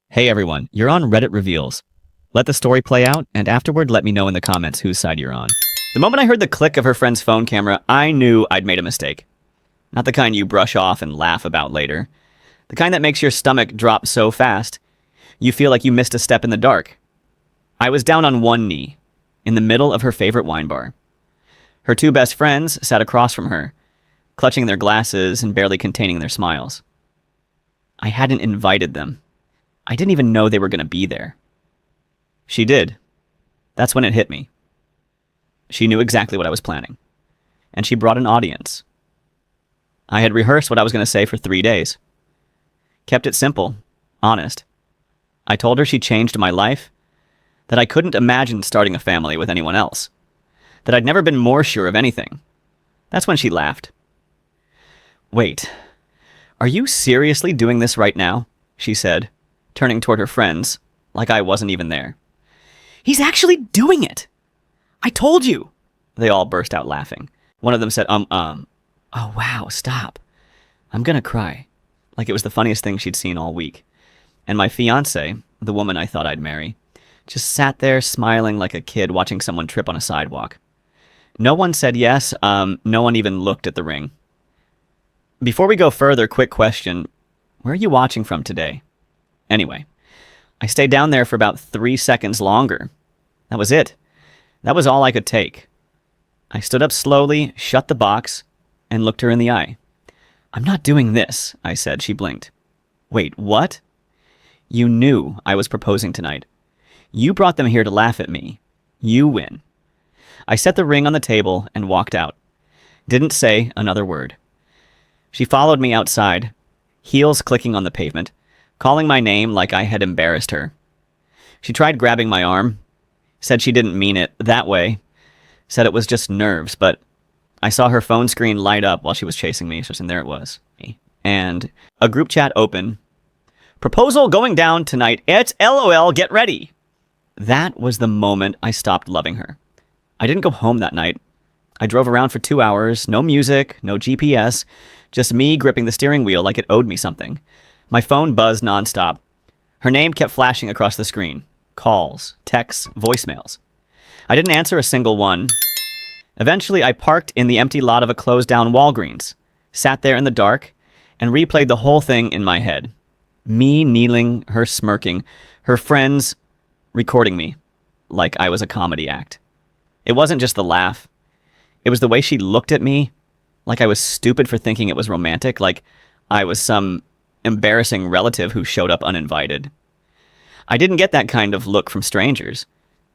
Hey everyone, you're on Reddit Reveals. Let the story play out, and afterward let me know in the comments whose side you're on. The moment I heard the click of her friend's phone camera, I knew I'd made a mistake. Not the kind you brush off and laugh about later. The kind that makes your stomach drop so fast, you feel like you missed a step in the dark. I was down on one knee, in the middle of her favorite wine bar. Her two best friends sat across from her, clutching their glasses and barely containing their smiles. I hadn't invited them. I didn't even know they were going to be there. She did. That's when it hit me. She knew exactly what I was planning. And she brought an audience. I had rehearsed what I was going to say for 3 days. Kept it simple, honest. I told her she changed my life, that I couldn't imagine starting a family with anyone else, that I'd never been more sure of anything. That's when she laughed. "Wait, are you seriously doing this right now?" she said, turning toward her friends, like I wasn't even there. "He's actually doing it! I told you!" They all burst out laughing. One of them said, oh wow, stop. I'm gonna cry. Like it was the funniest thing she'd seen all week. And my fiancée, the woman I thought I'd marry, just sat there smiling like a kid watching someone trip on a sidewalk. No one said yes, no one even looked at the ring. Before we go further, quick question. Where are you watching from today? Anyway, I stayed down there for about 3 seconds longer. That was it. That was all I could take. I stood up slowly, shut the box, and looked her in the eye. "I'm not doing this," I said. She blinked. "Wait, what?" "You knew I was proposing tonight. You brought them here to laugh at me. You win." I set the ring on the table and walked out. Didn't say another word. She followed me outside, heels clicking on the pavement, calling my name like I had embarrassed her. She tried grabbing my arm, said she didn't mean it that way, said it was just nerves, but I saw her phone screen light up while she was chasing me, and there it was. And a group chat open. "Proposal going down tonight. It's LOL, get ready." That was the moment I stopped loving her. I didn't go home that night. I drove around for 2 hours, no music, no GPS, just me gripping the steering wheel like it owed me something. My phone buzzed nonstop. Her name kept flashing across the screen. Calls, texts, voicemails. I didn't answer a single one. Eventually, I parked in the empty lot of a closed-down Walgreens, sat there in the dark, and replayed the whole thing in my head. Me kneeling, her smirking, her friends recording me like I was a comedy act. It wasn't just the laugh. It was the way she looked at me, like I was stupid for thinking it was romantic, like I was some embarrassing relative who showed up uninvited. I didn't get that kind of look from strangers,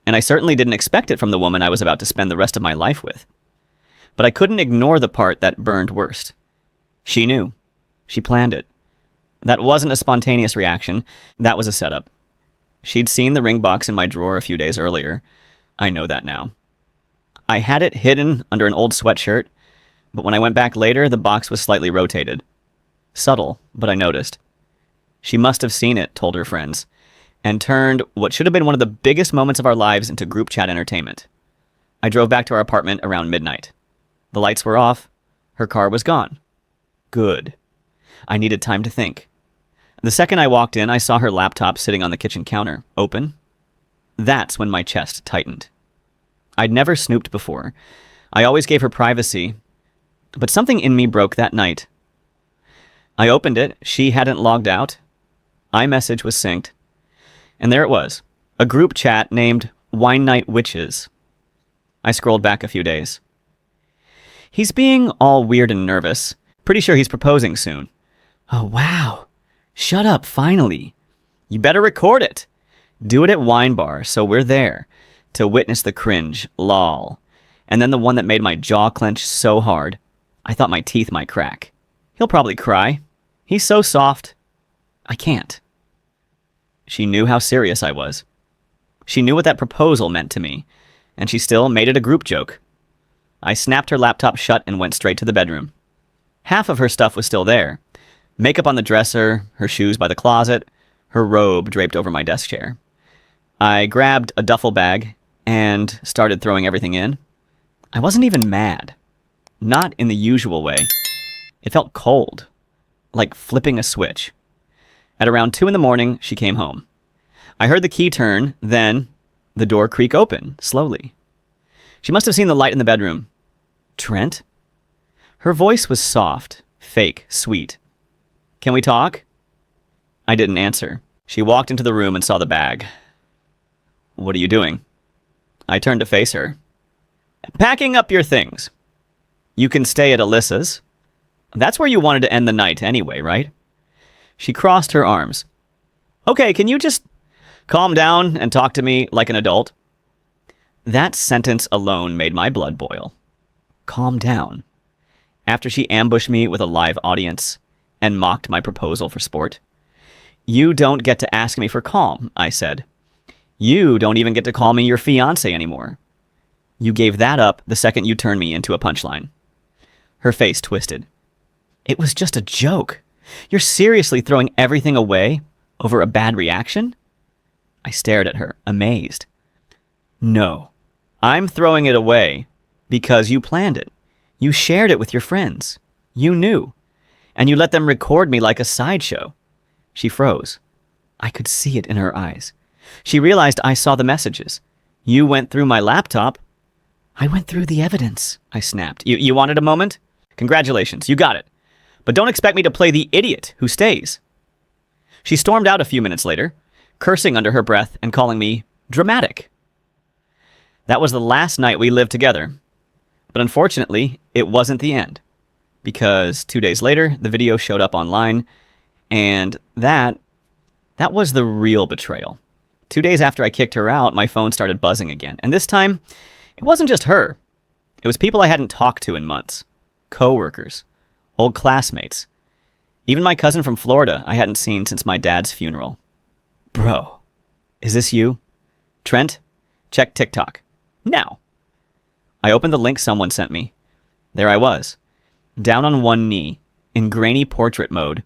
and I certainly didn't expect it from the woman I was about to spend the rest of my life with. But I couldn't ignore the part that burned worst. She knew. She planned it. That wasn't a spontaneous reaction. That was a setup. She'd seen the ring box in my drawer a few days earlier. I know that now. I had it hidden under an old sweatshirt, but when I went back later, the box was slightly rotated. Subtle, but I noticed. She must have seen it, told her friends, and turned what should have been one of the biggest moments of our lives into group chat entertainment. I drove back to our apartment around midnight. The lights were off. Her car was gone. Good. I needed time to think. The second I walked in, I saw her laptop sitting on the kitchen counter, open. That's when my chest tightened. I'd never snooped before. I always gave her privacy, but something in me broke that night. I opened it. She hadn't logged out. iMessage was synced. And there it was, a group chat named Wine Night Witches. I scrolled back a few days. "He's being all weird and nervous. Pretty sure he's proposing soon." "Oh, wow. Shut up, finally. You better record it. Do it at wine bar, so we're there to witness the cringe, lol. And then the one that made my jaw clench so hard, I thought my teeth might crack. He'll probably cry. He's so soft. I can't." She knew how serious I was. She knew what that proposal meant to me, and she still made it a group joke. I snapped her laptop shut and went straight to the bedroom. Half of her stuff was still there. Makeup on the dresser, her shoes by the closet, her robe draped over my desk chair. I grabbed a duffel bag and started throwing everything in. I wasn't even mad. Not in the usual way. It felt cold, like flipping a switch. At around 2 in the morning, she came home. I heard the key turn, then the door creak open, slowly. She must have seen the light in the bedroom. Trent? Her voice was soft, fake, sweet. Can we talk? I didn't answer. She walked into the room and saw the bag. What are you doing? I turned to face her. Packing up your things. You can stay at Alyssa's. That's where you wanted to end the night anyway, right? She crossed her arms. Okay, can you just calm down and talk to me like an adult? That sentence alone made my blood boil. Calm down. After she ambushed me with a live audience and mocked my proposal for sport. You don't get to ask me for calm, I said. You don't even get to call me your fiancé anymore. You gave that up the second you turned me into a punchline. Her face twisted. It was just a joke. You're seriously throwing everything away over a bad reaction? I stared at her, amazed. No, I'm throwing it away because you planned it. You shared it with your friends. You knew. And you let them record me like a sideshow. She froze. I could see it in her eyes. She realized I saw the messages. You went through my laptop. I went through the evidence, I snapped. You wanted a moment? Congratulations, you got it. But don't expect me to play the idiot who stays. She stormed out a few minutes later, cursing under her breath and calling me dramatic. That was the last night we lived together. But unfortunately, it wasn't the end. Because 2 days later, the video showed up online, and that was the real betrayal. 2 days after I kicked her out, my phone started buzzing again. And this time, it wasn't just her. It was people I hadn't talked to in months. Co-workers. Old classmates. Even my cousin from Florida I hadn't seen since my dad's funeral. Bro, is this you? Trent, check TikTok. Now. I opened the link someone sent me. There I was, down on one knee, in grainy portrait mode,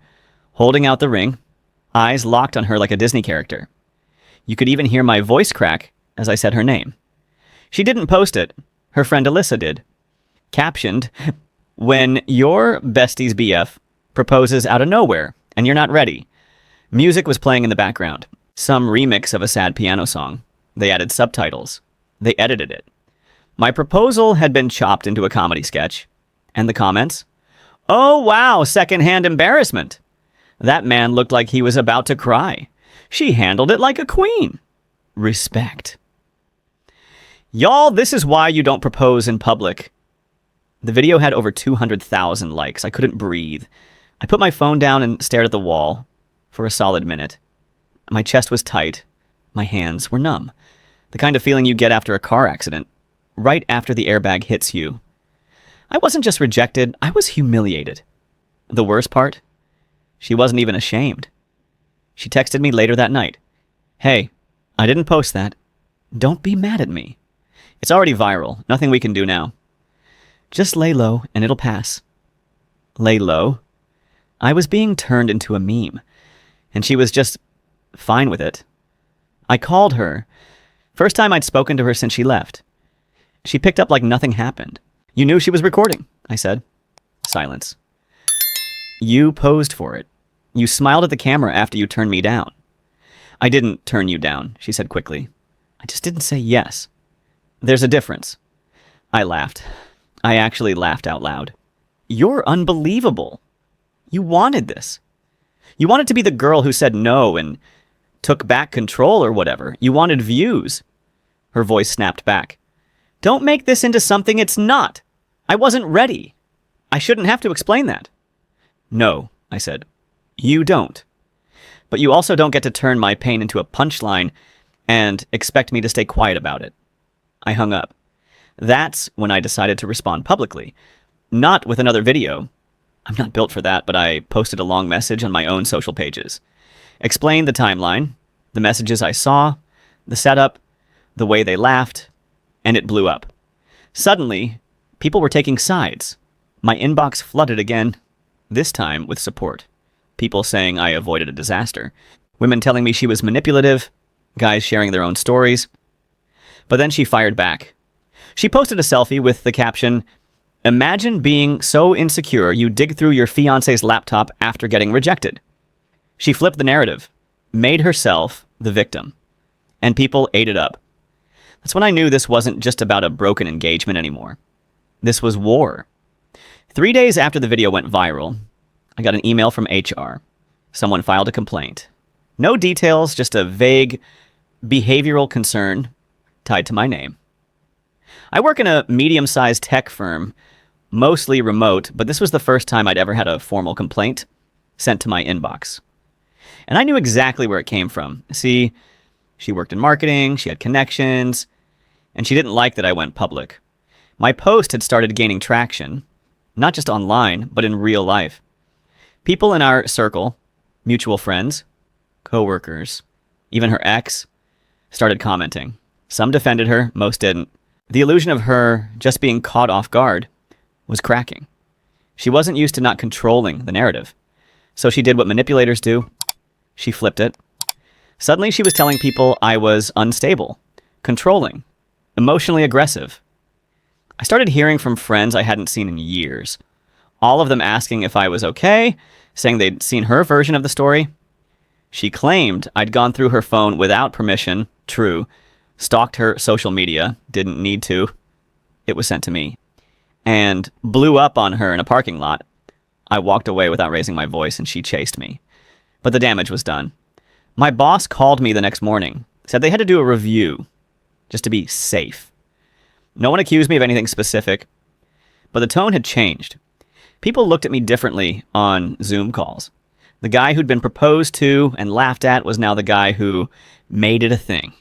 holding out the ring, eyes locked on her like a Disney character. You could even hear my voice crack as I said her name. She didn't post it. Her friend Alyssa did. Captioned, when your bestie's BF proposes out of nowhere and you're not ready. Music was playing in the background. Some remix of a sad piano song. They added subtitles. They edited it. My proposal had been chopped into a comedy sketch. And the comments? Oh wow, secondhand embarrassment. That man looked like he was about to cry. She handled it like a queen. Respect. Y'all, this is why you don't propose in public. The video had over 200,000 likes. I couldn't breathe. I put my phone down and stared at the wall for a solid minute. My chest was tight. My hands were numb. The kind of feeling you get after a car accident, right after the airbag hits you. I wasn't just rejected, I was humiliated. The worst part? She wasn't even ashamed. She texted me later that night. Hey, I didn't post that. Don't be mad at me. It's already viral. Nothing we can do now. Just lay low and it'll pass. Lay low? I was being turned into a meme, and she was just fine with it. I called her. First time I'd spoken to her since she left. She picked up like nothing happened. You knew she was recording, I said. Silence. You posed for it. You smiled at the camera after you turned me down. I didn't turn you down, she said quickly. I just didn't say yes. There's a difference. I laughed. I actually laughed out loud. You're unbelievable. You wanted this. You wanted to be the girl who said no and took back control or whatever. You wanted views. Her voice snapped back. Don't make this into something it's not. I wasn't ready. I shouldn't have to explain that. No, I said. You don't. But you also don't get to turn my pain into a punchline and expect me to stay quiet about it. I hung up. That's when I decided to respond publicly. Not with another video. I'm not built for that, but I posted a long message on my own social pages. Explained the timeline, the messages I saw, the setup, the way they laughed, and it blew up. Suddenly, people were taking sides. My inbox flooded again, this time with support. People saying I avoided a disaster. Women telling me she was manipulative. Guys sharing their own stories. But then she fired back. She posted a selfie with the caption, "Imagine being so insecure you dig through your fiancé's laptop after getting rejected." She flipped the narrative, made herself the victim, and people ate it up. That's when I knew this wasn't just about a broken engagement anymore. This was war. 3 days after the video went viral, I got an email from HR. Someone filed a complaint. No details, just a vague behavioral concern tied to my name. I work in a medium-sized tech firm, mostly remote, but this was the first time I'd ever had a formal complaint sent to my inbox. And I knew exactly where it came from. See, she worked in marketing, she had connections, and she didn't like that I went public. My post had started gaining traction, not just online, but in real life. People in our circle, mutual friends, coworkers, even her ex, started commenting. Some defended her, most didn't. The illusion of her just being caught off guard was cracking. She wasn't used to not controlling the narrative. So she did what manipulators do. She flipped it. Suddenly she was telling people I was unstable, controlling, emotionally aggressive. I started hearing from friends I hadn't seen in years, all of them asking if I was okay, saying they'd seen her version of the story. She claimed I'd gone through her phone without permission, true, stalked her social media, didn't need to. It was sent to me. And blew up on her in a parking lot. I walked away without raising my voice and she chased me. But the damage was done. My boss called me the next morning, said they had to do a review just to be safe. No one accused me of anything specific, but the tone had changed. People looked at me differently on Zoom calls. The guy who'd been proposed to and laughed at was now the guy who made it a thing.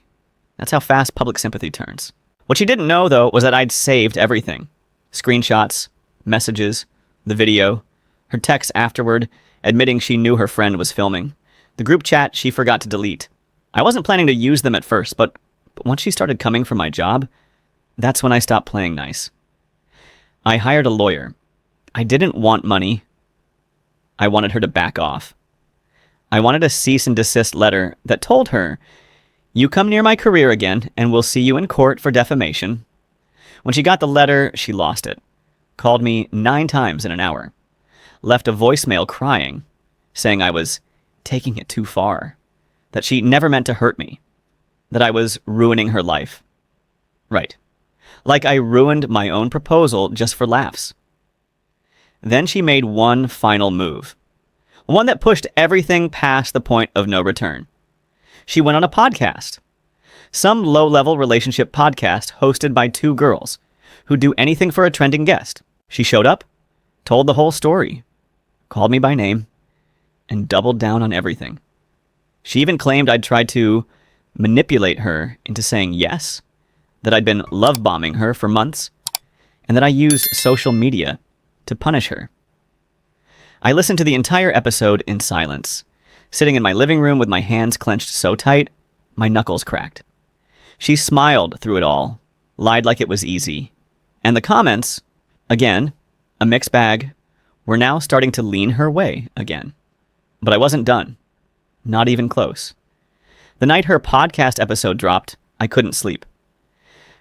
That's how fast public sympathy turns. What she didn't know, though, was that I'd saved everything. Screenshots, messages, the video, her text afterward, admitting she knew her friend was filming. The group chat she forgot to delete. I wasn't planning to use them at first, but once she started coming for my job, that's when I stopped playing nice. I hired a lawyer. I didn't want money. I wanted her to back off. I wanted a cease and desist letter that told her, "You come near my career again, and we'll see you in court for defamation." When she got the letter, she lost it. Called me 9 times in an hour. Left a voicemail crying, saying I was taking it too far, that she never meant to hurt me, that I was ruining her life. Right. Like I ruined my own proposal just for laughs. Then she made one final move. One that pushed everything past the point of no return. She went on a podcast. Some low-level relationship podcast hosted by 2 girls who do anything for a trending guest. She showed up, told the whole story, called me by name, and doubled down on everything. She even claimed I'd tried to manipulate her into saying yes, that I'd been love-bombing her for months, and that I used social media to punish her. I listened to the entire episode in silence, sitting in my living room with my hands clenched so tight, my knuckles cracked. She smiled through it all, lied like it was easy. And the comments, again, a mixed bag, were now starting to lean her way again. But I wasn't done. Not even close. The night her podcast episode dropped, I couldn't sleep.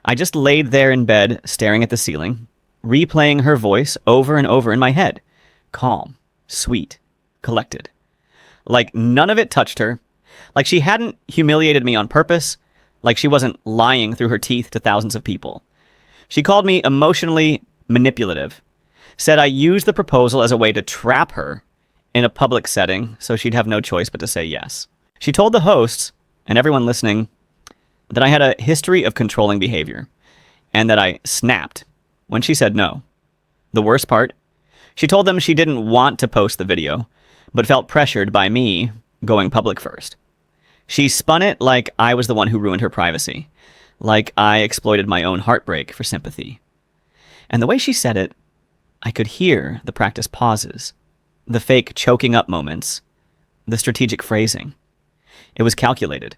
I just laid there in bed, staring at the ceiling, replaying her voice over and over in my head. Calm, sweet, collected. Like none of it touched her. Like she hadn't humiliated me on purpose. Like she wasn't lying through her teeth to thousands of people. She called me emotionally manipulative. Said I used the proposal as a way to trap her in a public setting so she'd have no choice but to say yes. She told the hosts and everyone listening that I had a history of controlling behavior and that I snapped when she said no. The worst part, she told them she didn't want to post the video, but felt pressured by me going public first. She spun it like I was the one who ruined her privacy, like I exploited my own heartbreak for sympathy. And the way she said it, I could hear the practice pauses, the fake choking up moments, the strategic phrasing. It was calculated.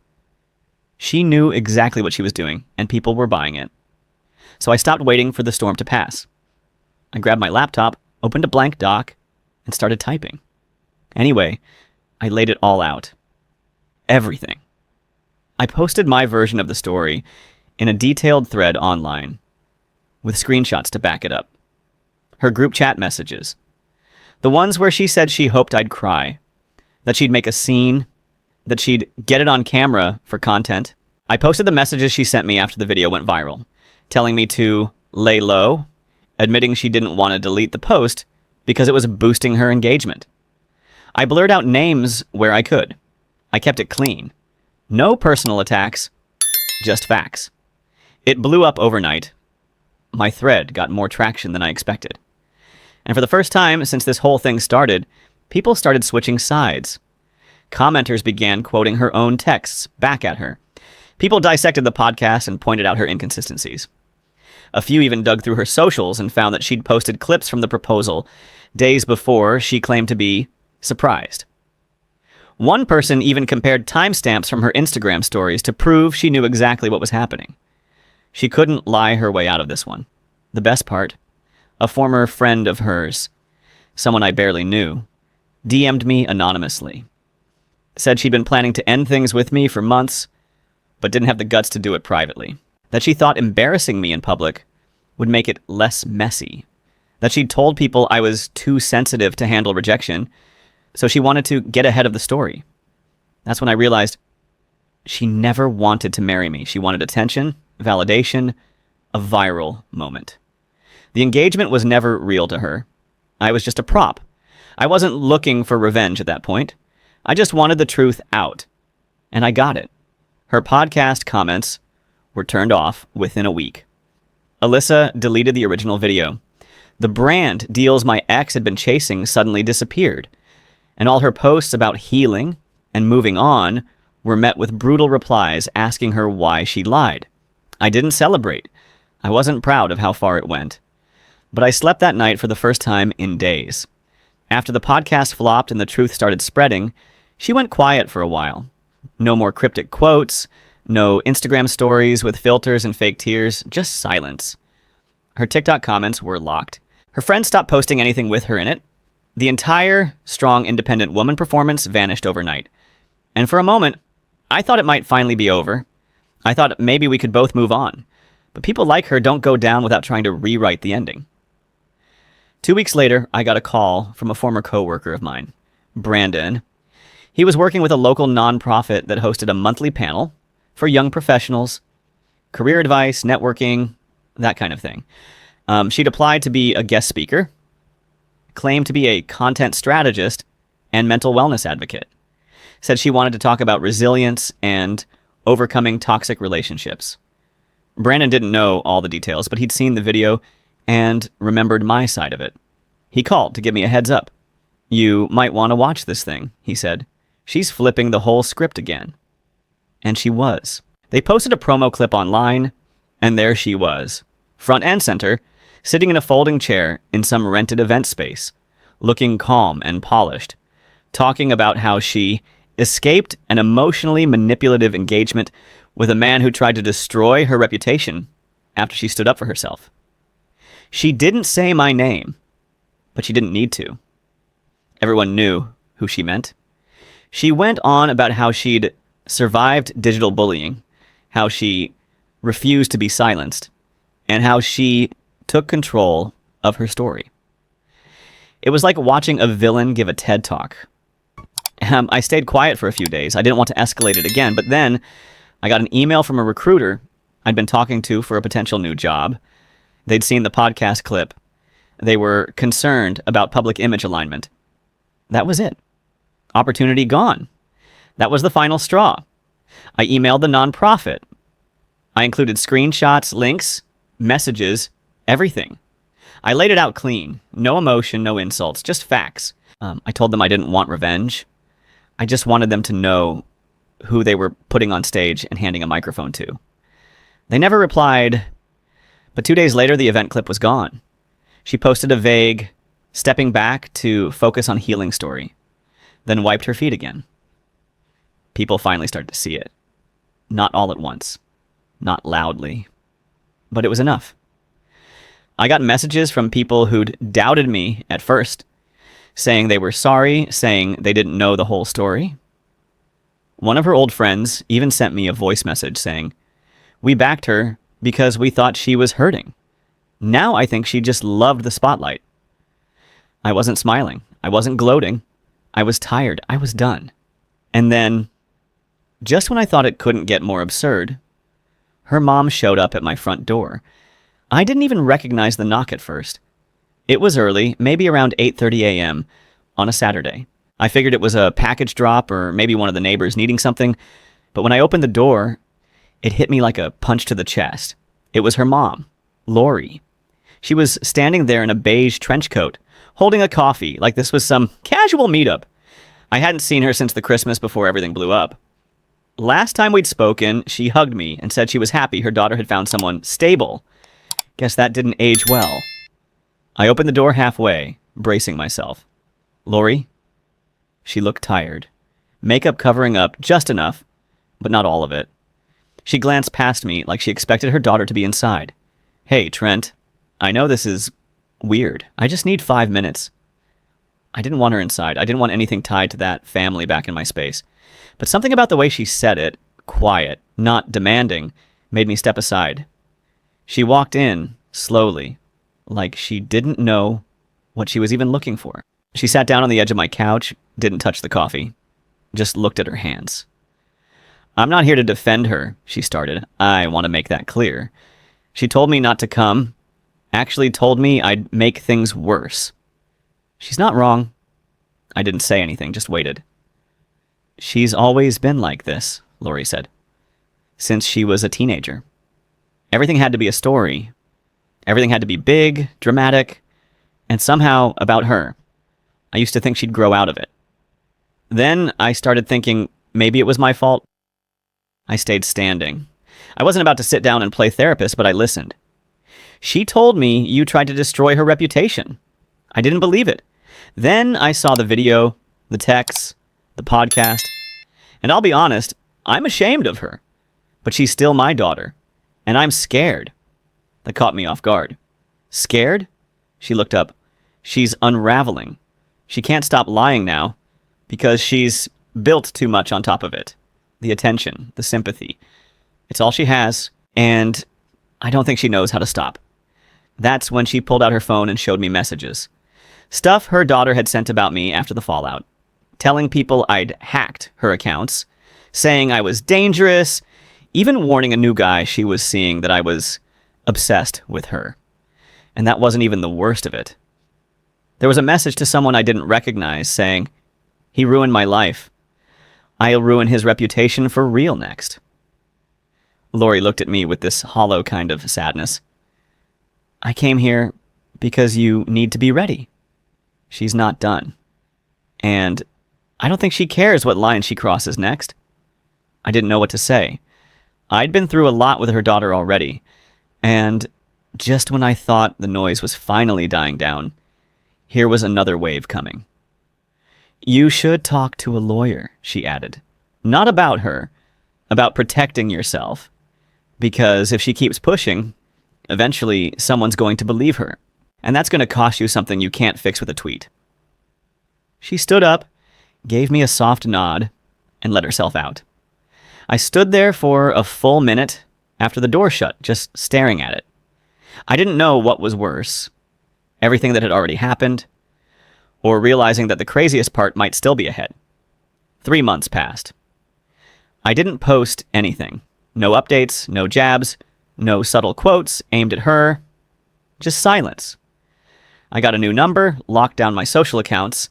She knew exactly what she was doing, and people were buying it. So I stopped waiting for the storm to pass. I grabbed my laptop, opened a blank doc, and started typing. Anyway, I laid it all out. Everything. I posted my version of the story in a detailed thread online, with screenshots to back it up. Her group chat messages. The ones where she said she hoped I'd cry. that she'd make a scene, that she'd get it on camera for content. I posted the messages she sent me after the video went viral, telling me to lay low, admitting she didn't want to delete the post because it was boosting her engagement. I blurred out names where I could. I kept it clean. No personal attacks, just facts. It blew up overnight. My thread got more traction than I expected. And for the first time since this whole thing started, people started switching sides. Commenters began quoting her own texts back at her. People dissected the podcast and pointed out her inconsistencies. A few even dug through her socials and found that she'd posted clips from the proposal days before she claimed to be surprised. One person even compared timestamps from her Instagram stories to prove she knew exactly what was happening. She couldn't lie her way out of this one. The best part, a former friend of hers, someone I barely knew, DM'd me anonymously. Said she'd been planning to end things with me for months, but didn't have the guts to do it privately. That she thought embarrassing me in public would make it less messy. That she'd told people I was too sensitive to handle rejection, so she wanted to get ahead of the story. That's when I realized she never wanted to marry me. She wanted attention, validation, a viral moment. The engagement was never real to her. I was just a prop. I wasn't looking for revenge at that point. I just wanted the truth out. And I got it. Her podcast comments were turned off within a week. Alyssa deleted the original video. The brand deals my ex had been chasing suddenly disappeared. And all her posts about healing and moving on were met with brutal replies asking her why she lied. I didn't celebrate. I wasn't proud of how far it went. But I slept that night for the first time in days. After the podcast flopped and the truth started spreading, she went quiet for a while. No more cryptic quotes, no Instagram stories with filters and fake tears, just silence. Her TikTok comments were locked. Her friends stopped posting anything with her in it. The entire strong, independent woman performance vanished overnight. And for a moment, I thought it might finally be over. I thought maybe we could both move on. But people like her don't go down without trying to rewrite the ending. 2 weeks later, I got a call from a former coworker of mine, Brandon. He was working with a local nonprofit that hosted a monthly panel for young professionals, career advice, networking, that kind of thing. She'd applied to be a guest speaker, claimed to be a content strategist and mental wellness advocate. Said she wanted to talk about resilience and overcoming toxic relationships. Brandon didn't know all the details, but he'd seen the video and remembered my side of it. He called to give me a heads up. You might want to watch this thing, he said. She's flipping the whole script again. And she was. They posted a promo clip online, and there she was, front and center, sitting in a folding chair in some rented event space, looking calm and polished, talking about how she escaped an emotionally manipulative engagement with a man who tried to destroy her reputation after she stood up for herself. She didn't say my name, but she didn't need to. Everyone knew who she meant. She went on about how she'd survived digital bullying, how she refused to be silenced, and how she took control of her story. It was like watching a villain give a TED Talk. I stayed quiet for a few days. I didn't want to escalate it again, but then I got an email from a recruiter I'd been talking to for a potential new job. They'd seen the podcast clip. They were concerned about public image alignment. That was it. Opportunity gone. That was the final straw. I emailed the nonprofit. I included screenshots, links, messages, everything. I laid it out clean. No emotion, no insults, just facts. I told them I didn't want revenge. I just wanted them to know who they were putting on stage and handing a microphone to. They never replied, but 2 days later, the event clip was gone. She posted a vague, stepping back to focus on healing story, then wiped her feet again. People finally started to see it. Not all at once, not loudly, but it was enough. I got messages from people who'd doubted me at first, saying they were sorry, saying they didn't know the whole story. One of her old friends even sent me a voice message saying, "We backed her because we thought she was hurting. Now I think she just loved the spotlight." I wasn't smiling. I wasn't gloating. I was tired. I was done. And then, just when I thought it couldn't get more absurd, her mom showed up at my front door. I didn't even recognize the knock at first. It was early, maybe around 8:30 a.m. on a Saturday. I figured it was a package drop or maybe one of the neighbors needing something, but when I opened the door, it hit me like a punch to the chest. It was her mom, Lori. She was standing there in a beige trench coat, holding a coffee like this was some casual meetup. I hadn't seen her since the Christmas before everything blew up. Last time we'd spoken, she hugged me and said she was happy her daughter had found someone stable. Guess that didn't age well. I opened the door halfway, bracing myself. Lori? She looked tired. Makeup covering up just enough, but not all of it. She glanced past me like she expected her daughter to be inside. Hey, Trent. I know this is weird. I just need 5 minutes. I didn't want her inside. I didn't want anything tied to that family back in my space. But something about the way she said it, quiet, not demanding, made me step aside. She walked in, slowly, like she didn't know what she was even looking for. She sat down on the edge of my couch, didn't touch the coffee, just looked at her hands. I'm not here to defend her, she started. I want to make that clear. She told me not to come, actually told me I'd make things worse. She's not wrong. I didn't say anything, just waited. She's always been like this, Lori said, since she was a teenager. Everything had to be a story. Everything had to be big, dramatic, and somehow about her. I used to think she'd grow out of it. Then I started thinking maybe it was my fault. I stayed standing. I wasn't about to sit down and play therapist, but I listened. She told me you tried to destroy her reputation. I didn't believe it. Then I saw the video, the texts, the podcast, and I'll be honest, I'm ashamed of her. But she's still my daughter, and I'm scared. That caught me off guard. Scared? She looked up. She's unraveling. She can't stop lying now because she's built too much on top of it. The attention, the sympathy. It's all she has, and I don't think she knows how to stop. That's when she pulled out her phone and showed me messages. Stuff her daughter had sent about me after the fallout. Telling people I'd hacked her accounts, saying I was dangerous, even warning a new guy she was seeing that I was obsessed with her. And that wasn't even the worst of it. There was a message to someone I didn't recognize saying, he ruined my life. I'll ruin his reputation for real next. Lori looked at me with this hollow kind of sadness. I came here because you need to be ready. She's not done. And I don't think she cares what line she crosses next. I didn't know what to say. I'd been through a lot with her daughter already. And just when I thought the noise was finally dying down, here was another wave coming. You should talk to a lawyer, she added. Not about her, about protecting yourself. Because if she keeps pushing, eventually someone's going to believe her. And that's going to cost you something you can't fix with a tweet. She stood up, gave me a soft nod, and let herself out. I stood there for a full minute after the door shut, just staring at it. I didn't know what was worse, everything that had already happened, or realizing that the craziest part might still be ahead. 3 months passed. I didn't post anything. No updates, no jabs, no subtle quotes aimed at her, just silence. I got a new number, locked down my social accounts,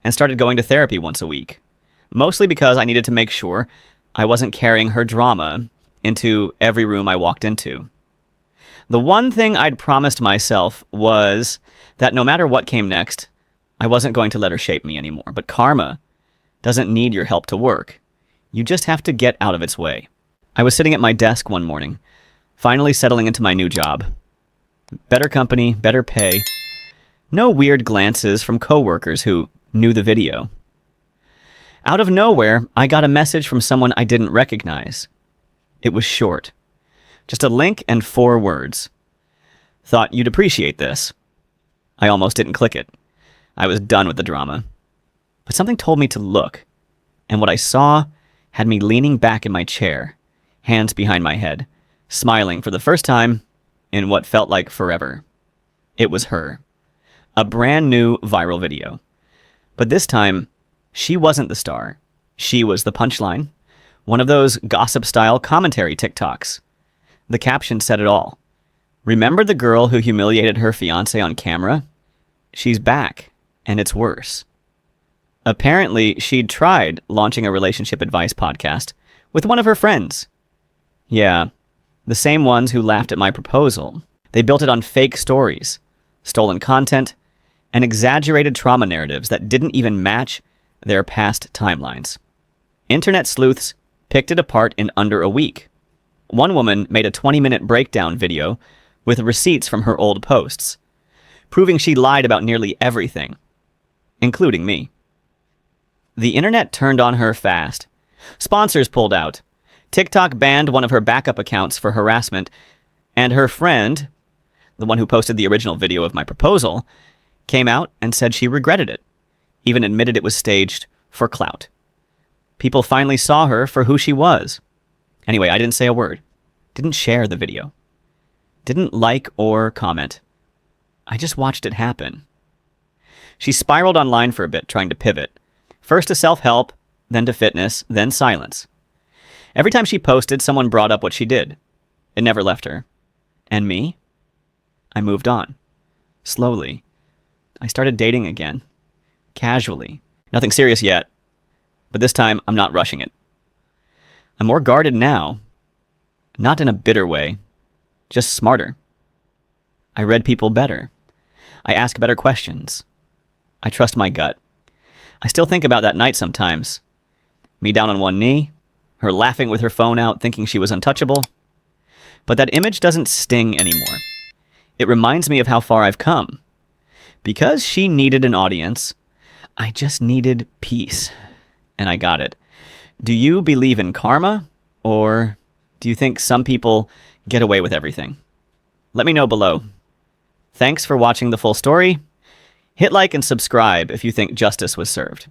and started going to therapy once a week, mostly because I needed to make sure I wasn't carrying her drama into every room I walked into. The one thing I'd promised myself was that no matter what came next, I wasn't going to let her shape me anymore. But karma doesn't need your help to work. You just have to get out of its way. I was sitting at my desk one morning, finally settling into my new job. Better company, better pay. No weird glances from coworkers who knew the video. Out of nowhere, I got a message from someone I didn't recognize. It was short. Just a link and 4 words. Thought you'd appreciate this. I almost didn't click it. I was done with the drama. But something told me to look, and what I saw had me leaning back in my chair, hands behind my head, smiling for the first time in what felt like forever. It was her. A brand new viral video. But this time, She wasn't the star. She was the punchline. One of those gossip-style commentary TikToks. The caption said it all. Remember the girl who humiliated her fiancé on camera? She's back, and it's worse. Apparently, she'd tried launching a relationship advice podcast with one of her friends. Yeah, the same ones who laughed at my proposal. They built it on fake stories, stolen content, and exaggerated trauma narratives that didn't even match their past timelines. Internet sleuths picked it apart in under a week. One woman made a 20-minute breakdown video with receipts from her old posts, proving she lied about nearly everything, including me. The internet turned on her fast. Sponsors pulled out. TikTok banned one of her backup accounts for harassment, and her friend, the one who posted the original video of my proposal, came out and said she regretted it, even admitted it was staged for clout. People finally saw her for who she was. Anyway, I didn't say a word, didn't share the video, didn't like or comment. I just watched it happen. She spiraled online for a bit, trying to pivot. First to self-help, then to fitness, then silence. Every time she posted, someone brought up what she did. It never left her. And me? I moved on. Slowly. I started dating again. Casually. Nothing serious yet. But this time, I'm not rushing it. I'm more guarded now. Not in a bitter way. Just smarter. I read people better. I ask better questions. I trust my gut. I still think about that night sometimes. Me down on one knee, her laughing with her phone out, thinking she was untouchable. But that image doesn't sting anymore. It reminds me of how far I've come. Because she needed an audience, I just needed peace. And I got it. Do you believe in karma? Or do you think some people get away with everything? Let me know below. Thanks for watching the full story. Hit like and subscribe if you think justice was served.